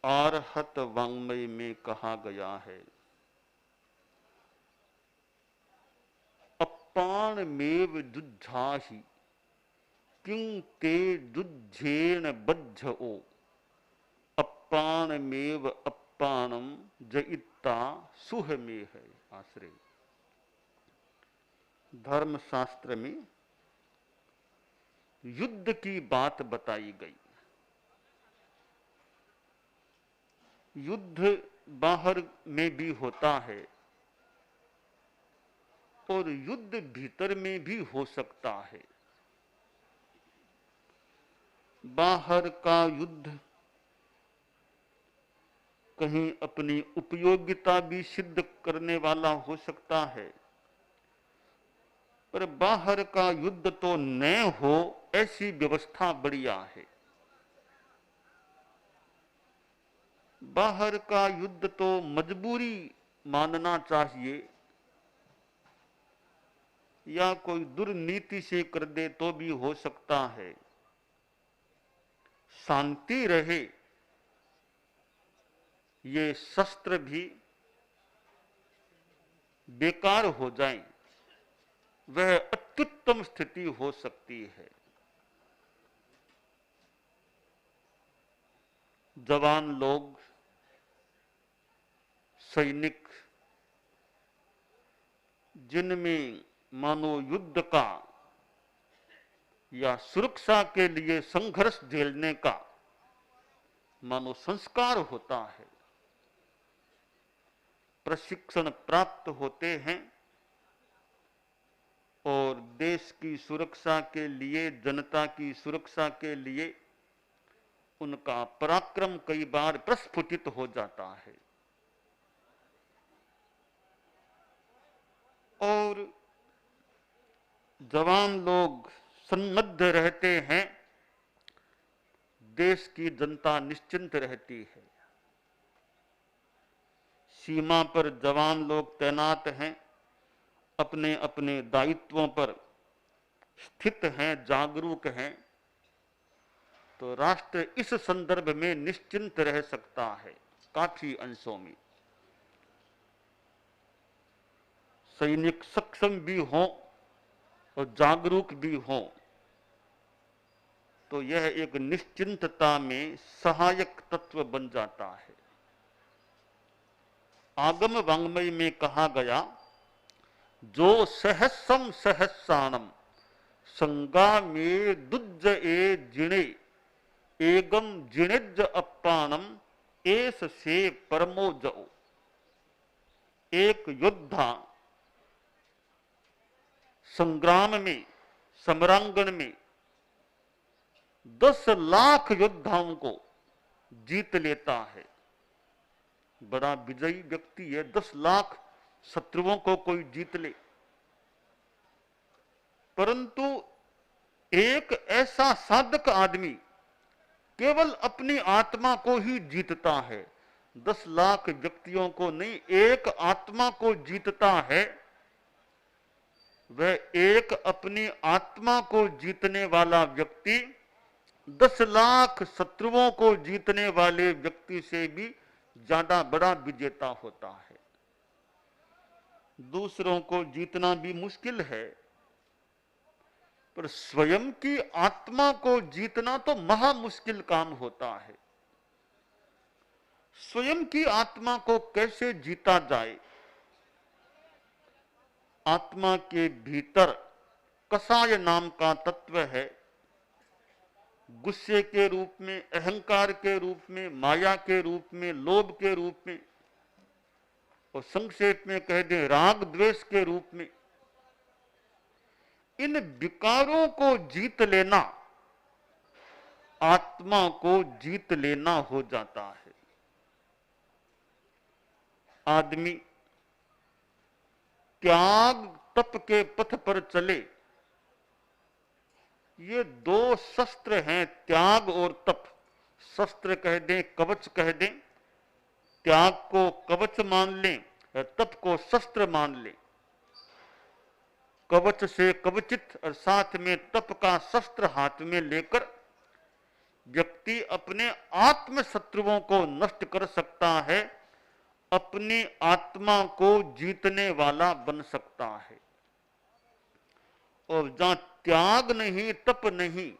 आरहत वाङ्मय में कहा गया है, अप्पाणमेव जुज्झाहि किं ते जुज्झेन बज्झओ, अप्पाणमेव अप्पाणम जइत्ता सुह में है। आश्रय धर्मशास्त्र में युद्ध की बात बताई गई। युद्ध बाहर में भी होता है और युद्ध भीतर में भी हो सकता है। बाहर का युद्ध कहीं अपनी उपयोगिता भी सिद्ध करने वाला हो सकता है, पर बाहर का युद्ध तो न हो ऐसी व्यवस्था बढ़िया है। बाहर का युद्ध तो मजबूरी मानना चाहिए, या कोई दुर्नीति से कर दे तो भी हो सकता है। शांति रहे, ये शस्त्र भी बेकार हो जाएं, वह अत्युत्तम स्थिति हो सकती है। जवान लोग, सैनिक, जिनमें मानो युद्ध का या सुरक्षा के लिए संघर्ष झेलने का मानो संस्कार होता है, प्रशिक्षण प्राप्त होते हैं और देश की सुरक्षा के लिए, जनता की सुरक्षा के लिए उनका पराक्रम कई बार प्रस्फुटित हो जाता है। और जवान लोग सन्नद्ध रहते हैं, देश की जनता निश्चिंत रहती है। सीमा पर जवान लोग तैनात हैं, अपने अपने दायित्वों पर स्थित हैं, जागरूक हैं, तो राष्ट्र इस संदर्भ में निश्चिंत रह सकता है। काफी अंशों में सैनिक सक्षम भी हों और जागरूक भी हों तो यह एक निश्चिंतता में सहायक तत्व बन जाता है। आगम वाङ्मय में कहा गया, जो सहस्रम सहस्राणम संगामे दुज्ज ए जिणे एगम जिणेज अप्पाणम एस से परमो जओ। एक योद्धा संग्राम में, समरांगण में 10 लाख योद्धाओं को जीत लेता है, बड़ा विजयी व्यक्ति है। 10 लाख शत्रुओं को कोई जीत ले, परंतु एक ऐसा साधक आदमी केवल अपनी आत्मा को ही जीतता है, 10 लाख व्यक्तियों को नहीं, एक आत्मा को जीतता है। वह एक अपनी आत्मा को जीतने वाला व्यक्ति 10 लाख शत्रुओं को जीतने वाले व्यक्ति से भी ज्यादा बड़ा विजेता होता है। दूसरों को जीतना भी मुश्किल है, पर स्वयं की आत्मा को जीतना तो महा मुश्किल काम होता है। स्वयं की आत्मा को कैसे जीता जाए? आत्मा के भीतर कसाय नाम का तत्व है। गुस्से के रूप में, अहंकार के रूप में, माया के रूप में, लोभ के रूप में, और संक्षेप में कह दें राग द्वेष के रूप में। इन विकारों को जीत लेना आत्मा को जीत लेना हो जाता है। आदमी त्याग तप के पथ पर चले, ये 2 शस्त्र हैं, त्याग और तप। शस्त्र कह दें, कवच कह दें, त्याग को कवच मान लें, तप को शस्त्र मान लें। कवच से कवचित और साथ में तप का शस्त्र हाथ में लेकर व्यक्ति अपने आत्म शत्रुओं को नष्ट कर सकता है, अपनी आत्मा को जीतने वाला बन सकता है। और जहां त्याग नहीं, तप नहीं,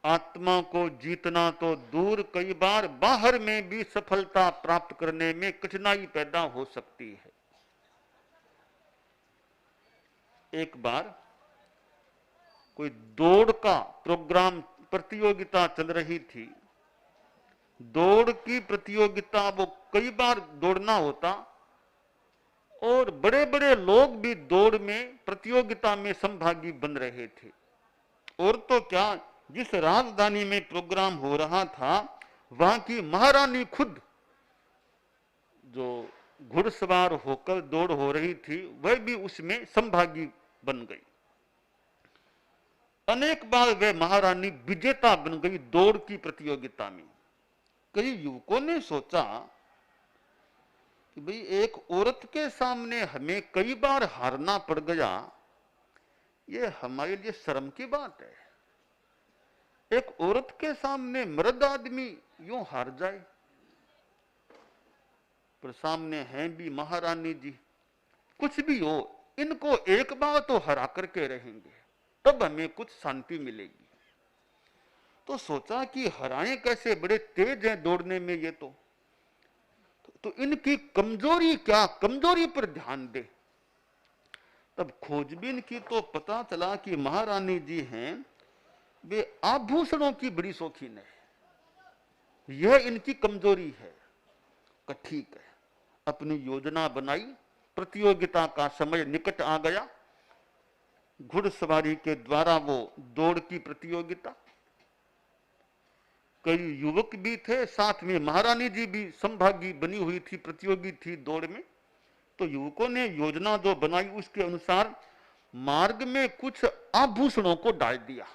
आत्मा को जीतना तो दूर, कई बार बाहर में भी सफलता प्राप्त करने में कठिनाई पैदा हो सकती है। एक बार कोई दौड़ का प्रोग्राम, प्रतियोगिता चल रही थी। दौड़ की प्रतियोगिता, वो कई बार दौड़ना होता और बड़े बड़े लोग भी दौड़ में, प्रतियोगिता में सहभागी बन रहे थे। और तो क्या, जिस राजधानी में प्रोग्राम हो रहा था, वहां की महारानी खुद, जो घुड़सवार होकर दौड़ हो रही थी, वह भी उसमें सहभागी बन गई। अनेक बार वह महारानी विजेता बन गई दौड़ की प्रतियोगिता में। कई युवकों ने सोचा कि भाई, एक औरत के सामने हमें कई बार हारना पड़ गया, ये हमारे लिए शर्म की बात है। एक औरत के सामने मर्द आदमी यूं हार जाए, पर सामने हैं भी महारानी जी। कुछ भी हो, इनको एक बार तो हरा करके रहेंगे, तब हमें कुछ शांति मिलेगी। तो सोचा कि हराएं कैसे, बड़े तेज हैं दौड़ने में ये तो इनकी कमजोरी क्या, कमजोरी पर ध्यान दे। तब खोजबीन की तो पता चला कि महारानी जी हैं, वे आभूषणों की बड़ी शौकीन है, यह इनकी कमजोरी है। ठीक है, अपनी योजना बनाई। प्रतियोगिता का समय निकट आ गया। घुड़सवारी के द्वारा वो दौड़ की प्रतियोगिता, कई युवक भी थे, साथ में महारानी जी भी संभागी बनी हुई थी, प्रतियोगी थी दौड़ में। तो युवकों ने योजना जो बनाई, उसके अनुसार मार्ग में कुछ आभूषणों को डाल दिया।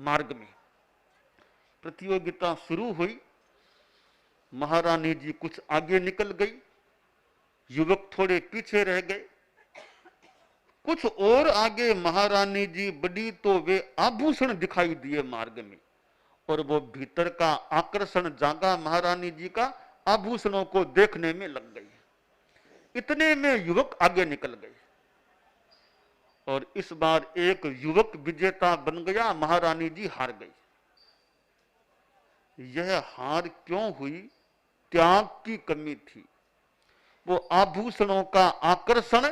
मार्ग में प्रतियोगिता शुरू हुई। महारानी जी कुछ आगे निकल गई, युवक थोड़े पीछे रह गए। कुछ और आगे महारानी जी बढ़ी तो वे आभूषण दिखाई दिए मार्ग में, और वो भीतर का आकर्षण जागा महारानी जी का, आभूषणों को देखने में लग गई। इतने में युवक आगे निकल गए और इस बार एक युवक विजेता बन गया, महारानी जी हार गई। यह हार क्यों हुई? त्याग की कमी थी। वो आभूषणों का आकर्षण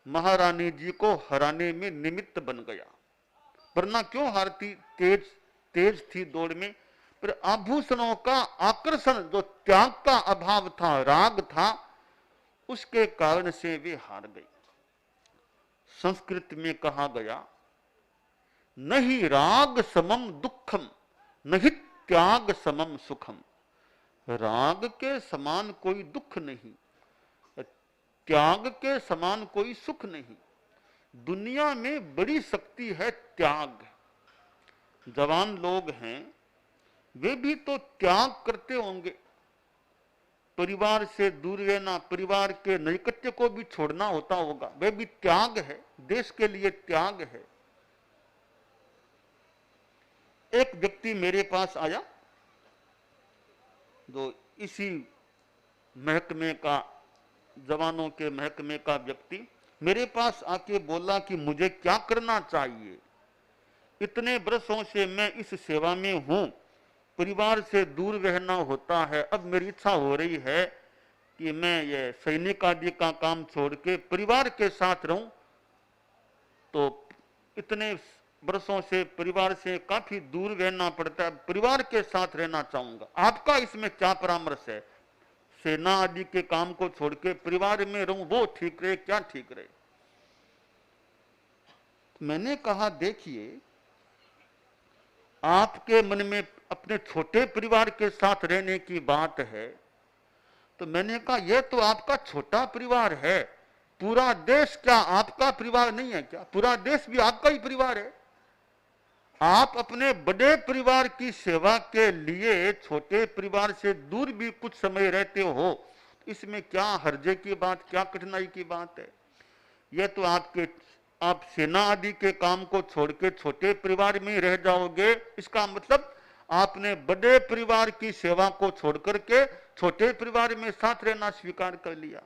महारानी जी को हराने में निमित्त बन गया, वरना क्यों हारती? तेज थी दौड़ में, पर आभूषणों का आकर्षण, जो त्याग का अभाव था, राग था, उसके कारण से वे हार गई। संस्कृत में कहा गया, नहीं राग समम दुखम, नहीं त्याग समम सुखम। राग के समान कोई दुख नहीं, त्याग के समान कोई सुख नहीं। दुनिया में बड़ी शक्ति है त्याग। जवान लोग हैं, वे भी तो त्याग करते होंगे। परिवार से दूर रहना, परिवार के नैकट्य को भी छोड़ना होता होगा, वह भी त्याग है, देश के लिए त्याग है। एक व्यक्ति मेरे पास आया, जो इसी महकमे का, जवानों के महकमे का व्यक्ति, मेरे पास आके बोला कि मुझे क्या करना चाहिए। इतने बरसों से मैं इस सेवा में हूं, परिवार से दूर रहना होता है, अब मेरी इच्छा हो रही है कि मैं ये सैनिक आदि का काम छोड़ के परिवार के साथ रहूं। तो इतने बरसों से परिवार से काफी दूर रहना पड़ता है, परिवार के साथ रहना चाहूंगा, आपका इसमें क्या परामर्श है? सेना आदि के काम को छोड़ के परिवार में रहूं, वो ठीक रहे, क्या ठीक रहे? मैंने कहा, देखिए, आपके मन में अपने छोटे परिवार के साथ रहने की बात है, तो मैंने कहा यह तो आपका छोटा परिवार है, पूरा देश क्या आपका परिवार नहीं है क्या? पूरा देश भी आपका ही परिवार है। आप अपने बड़े परिवार की सेवा के लिए छोटे परिवार से दूर भी कुछ समय रहते हो, इसमें क्या हर्जे की बात, क्या कठिनाई की बात है? यह तो आप सेना आदि के काम को छोड़ के छोटे परिवार में रह जाओगे, इसका मतलब आपने बड़े परिवार की सेवा को छोड़ करके छोटे परिवार में साथ रहना स्वीकार कर लिया।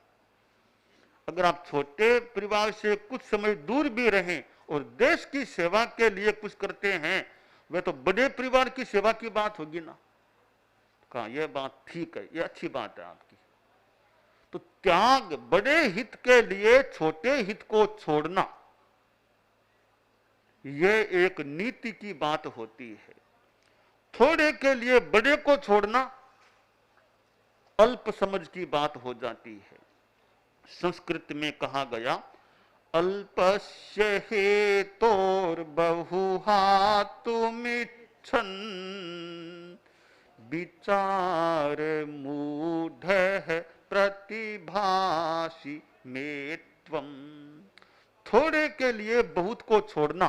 अगर आप छोटे परिवार से कुछ समय दूर भी रहें और देश की सेवा के लिए कुछ करते हैं, वह तो बड़े परिवार की सेवा की बात होगी ना। कहा यह बात ठीक है, यह अच्छी बात है आपकी। तो त्याग, बड़े हित के लिए छोटे हित को छोड़ना, यह एक नीति की बात होती है। थोड़े के लिए बड़े को छोड़ना अल्प समझ की बात हो जाती है। संस्कृत में कहा गया, अल्पस्य हेतोर बहुहातुमिच्छन् विचार मूढ़ प्रतिभासी में त्वम्। थोड़े के लिए बहुत को छोड़ना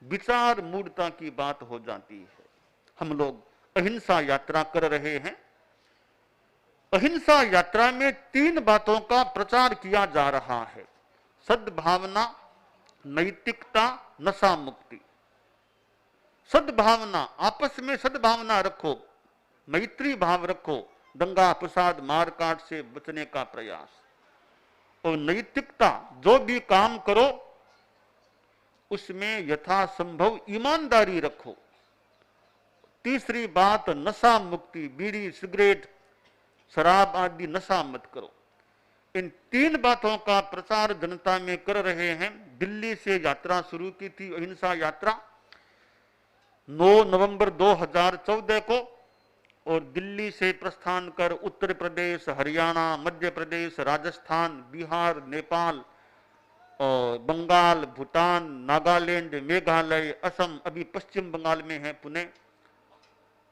विचार मूढ़ता की बात हो जाती है। हम लोग अहिंसा यात्रा कर रहे हैं। अहिंसा यात्रा में 3 बातों का प्रचार किया जा रहा है, सद्भावना, नैतिकता, नशा मुक्ति। सद्भावना, आपस में सद्भावना रखो, मैत्री भाव रखो, दंगा फसाद मारकाट से बचने का प्रयास। और नैतिकता, जो भी काम करो उसमें यथासंभव ईमानदारी रखो। तीसरी बात नशा मुक्ति, बीड़ी सिगरेट शराब आदि नशा मत करो। इन 3 बातों का प्रचार जनता में कर रहे हैं। दिल्ली से यात्रा शुरू की थी अहिंसा यात्रा 9 नवंबर 2014 को, और दिल्ली से प्रस्थान कर उत्तर प्रदेश, हरियाणा, मध्य प्रदेश, राजस्थान, बिहार, नेपाल और बंगाल, भूटान, नागालैंड, मेघालय, असम, अभी पश्चिम बंगाल में है पुणे,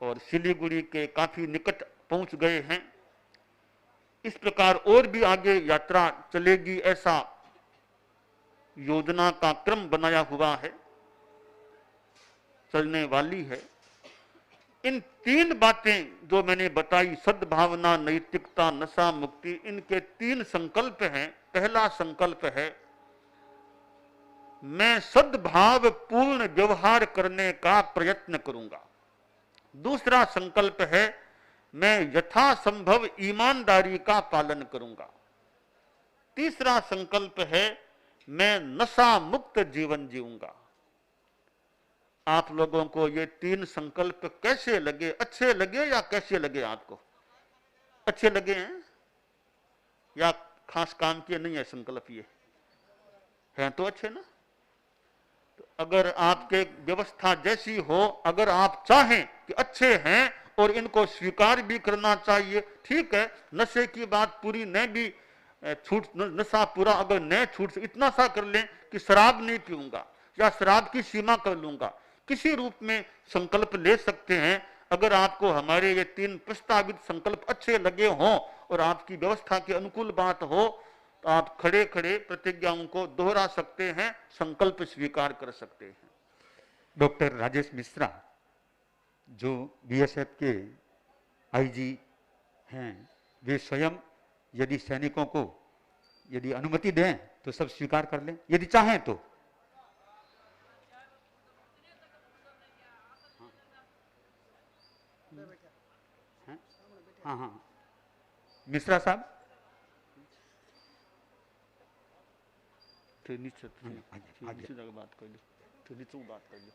और सिलीगुड़ी के काफी निकट पहुंच गए हैं। इस प्रकार और भी आगे यात्रा चलेगी, ऐसा योजना का क्रम बनाया हुआ है, चलने वाली है। इन 3 बातें जो मैंने बताई, सद्भावना, नैतिकता, नशा मुक्ति, इनके 3 संकल्प हैं। पहला संकल्प है, मैं सद्भाव पूर्ण व्यवहार करने का प्रयत्न करूंगा। दूसरा संकल्प है, मैं यथासंभव ईमानदारी का पालन करूंगा। तीसरा संकल्प है, मैं नशा मुक्त जीवन जीऊंगा। आप लोगों को ये 3 संकल्प कैसे लगे? अच्छे लगे या कैसे लगे? आपको अच्छे लगे हैं या खास काम किए नहीं है संकल्प? ये हैं तो अच्छे ना। तो अगर आपके व्यवस्था जैसी हो, अगर आप चाहें कि अच्छे हैं और इनको स्वीकार भी करना चाहिए, ठीक है, नशे की बात पूरी न भी छूट, नशा पूरा अगर न छूट, इतना सा कर लें कि शराब नहीं पीऊंगा या शराब की सीमा कर लूंगा, किसी रूप में संकल्प ले सकते हैं। अगर आपको हमारे ये 3 प्रस्तावित संकल्प अच्छे लगे हों और आपकी व्यवस्था के अनुकूल बात हो, तो आप खड़े खड़े प्रतिज्ञाओं को दोहरा सकते हैं, संकल्प स्वीकार कर सकते हैं। डॉक्टर राजेश मिश्रा जो बीएसएफ के आईजी हैं, वे स्वयं यदि सैनिकों को यदि अनुमति दें तो सब स्वीकार कर लें, यदि चाहें तो। हाँ हाँ, मिश्रा साहब नीचे जगह बात कर ली, तो नीचे बात कर ली।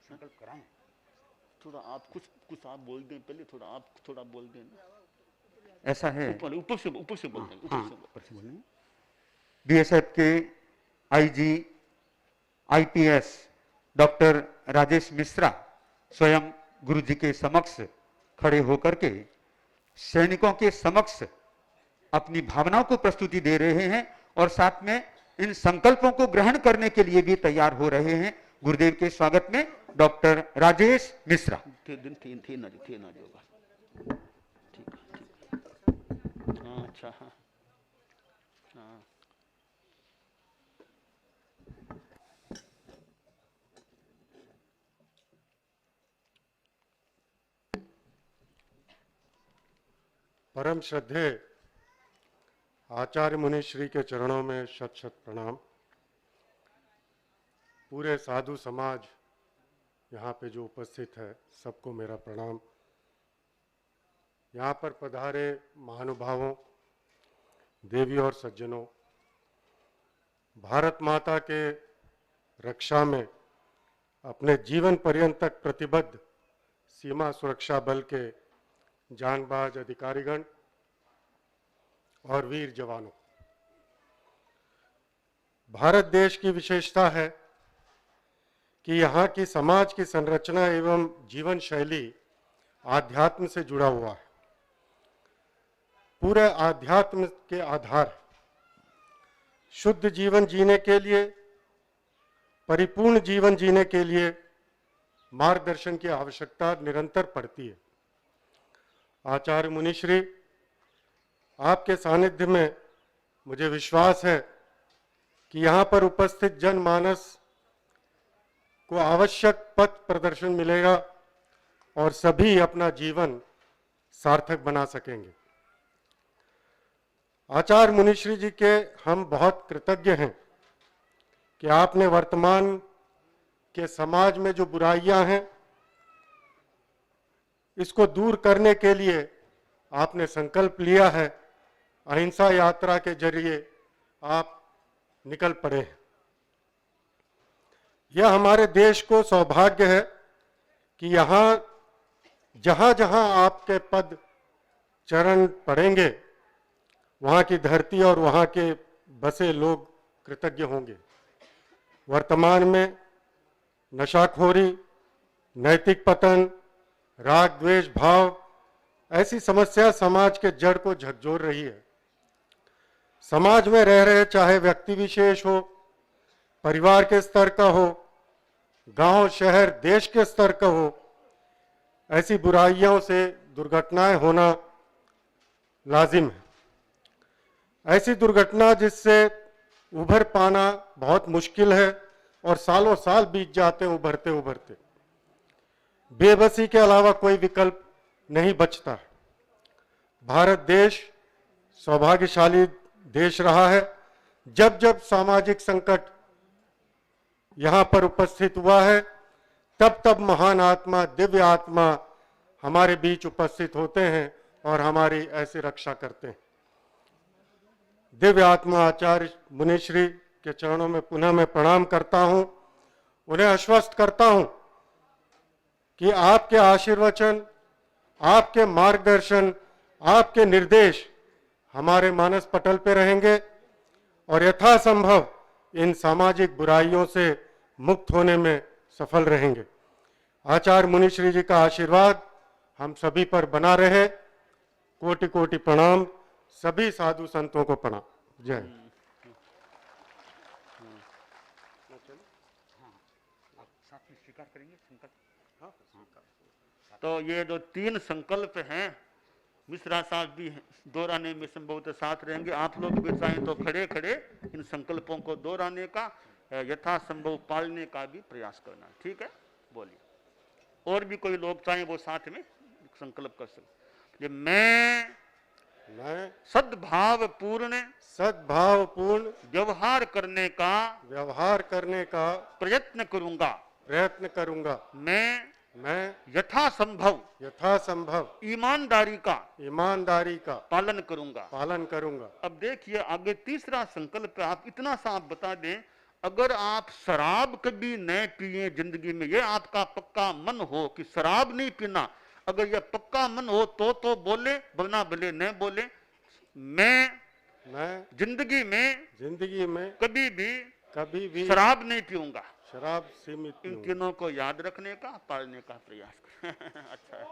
संकल्प कराएं। थोड़ा आप कुछ आप बोल दें पहले, आप थोड़ा बोल दें ना। ऐसा है, ऊपर से बोल दें, ऊपर से बोलें। बीएसएफ के IG IPS doctor Rajesh Mishra स्वयं गुरुजी के समक्ष खड़े होकर के सैनिकों के समक्ष अपनी भावनाओं को प्रस्तुति दे रहे हैं और साथ में इन संकल्पों को ग्रहण करने के लिए भी तैयार हो रहे हैं। गुरुदेव के स्वागत में डॉक्टर राजेश मिश्रा। अच्छा, हाँ। परम श्रद्धेय आचार्य मुनि श्री के चरणों में शत शत प्रणाम। पूरे साधु समाज यहाँ पे जो उपस्थित है सबको मेरा प्रणाम। यहाँ पर पधारे महानुभावों, देवी और सज्जनों, भारत माता के रक्षा में अपने जीवन पर्यंत तक प्रतिबद्ध सीमा सुरक्षा बल के जानबाज अधिकारीगण और वीर जवानों, भारत देश की विशेषता है कि यहाँ की समाज की संरचना एवं जीवन शैली आध्यात्म से जुड़ा हुआ है। पूरे आध्यात्म के आधार शुद्ध जीवन जीने के लिए, परिपूर्ण जीवन जीने के लिए मार्गदर्शन की आवश्यकता निरंतर पड़ती है। आचार्य मुनिश्री, आपके सानिध्य में मुझे विश्वास है कि यहाँ पर उपस्थित जनमानस को आवश्यक पथ प्रदर्शन मिलेगा और सभी अपना जीवन सार्थक बना सकेंगे। आचार्य मुनिश्री जी के हम बहुत कृतज्ञ हैं कि आपने वर्तमान के समाज में जो बुराइयां हैं इसको दूर करने के लिए आपने संकल्प लिया है। अहिंसा यात्रा के जरिए आप निकल पड़े हैं। यह हमारे देश को सौभाग्य है कि यहाँ जहाँ जहाँ आपके पद चरण पड़ेंगे वहाँ की धरती और वहाँ के बसे लोग कृतज्ञ होंगे। वर्तमान में नशाखोरी, नैतिक पतन, राग द्वेष भाव ऐसी समस्या समाज के जड़ को झकझोर रही है। समाज में रह रहे चाहे व्यक्ति विशेष हो, परिवार के स्तर का हो, गांव, शहर, देश के स्तर का हो, ऐसी बुराइयों से दुर्घटनाएं होना लाजिम है। ऐसी दुर्घटना जिससे उभर पाना बहुत मुश्किल है और सालों साल बीत जाते हैं उभरते उभरते। बेबसी के अलावा कोई विकल्प नहीं बचता। भारत देश सौभाग्यशाली देश रहा है। जब जब सामाजिक संकट यहाँ पर उपस्थित हुआ है तब तब महान आत्मा, दिव्य आत्मा हमारे बीच उपस्थित होते हैं और हमारी ऐसी रक्षा करते हैं। दिव्य आत्मा आचार्य मुनिश्री के चरणों में पुनः मैं प्रणाम करता हूँ। उन्हें आश्वस्त करता हूँ कि आपके आशीर्वचन, आपके मार्गदर्शन, आपके निर्देश हमारे मानस पटल पे रहेंगे और यथासंभव इन सामाजिक बुराइयों से मुक्त होने में सफल रहेंगे। आचार्य मुनिश्री जी का आशीर्वाद हम सभी पर बना रहे। कोटि कोटि प्रणाम। सभी साधु संतों को प्रणाम। जय। स्वीकार करेंगे संकल्प? तो ये जो 3 संकल्प हैं, मिश्रा साहब भी दोहराने में संभवतः साथ रहेंगे। आप लोग भी चाहें तो खड़े खड़े इन संकल्पों को दोहराने का, यथासंभव पालने का भी प्रयास करना। ठीक है, बोलिए। और भी कोई लोग चाहें वो साथ में संकल्प कर सकते। मैं सद्भाव पूर्ण व्यवहार करने का प्रयत्न करूंगा। मैं यथासंभव ईमानदारी का पालन करूंगा। अब देखिए आगे तीसरा संकल्प आप इतना सा आप बता दें, अगर आप शराब कभी न पिए जिंदगी में, ये आपका पक्का मन हो कि शराब नहीं पीना, अगर यह पक्का मन हो तो बोले, वरना बोले न बोले। मैं जिंदगी में कभी भी शराब नहीं पीऊंगा। शराब सीमित। इन तीनों को याद रखने का, पालने का प्रयास अच्छा है।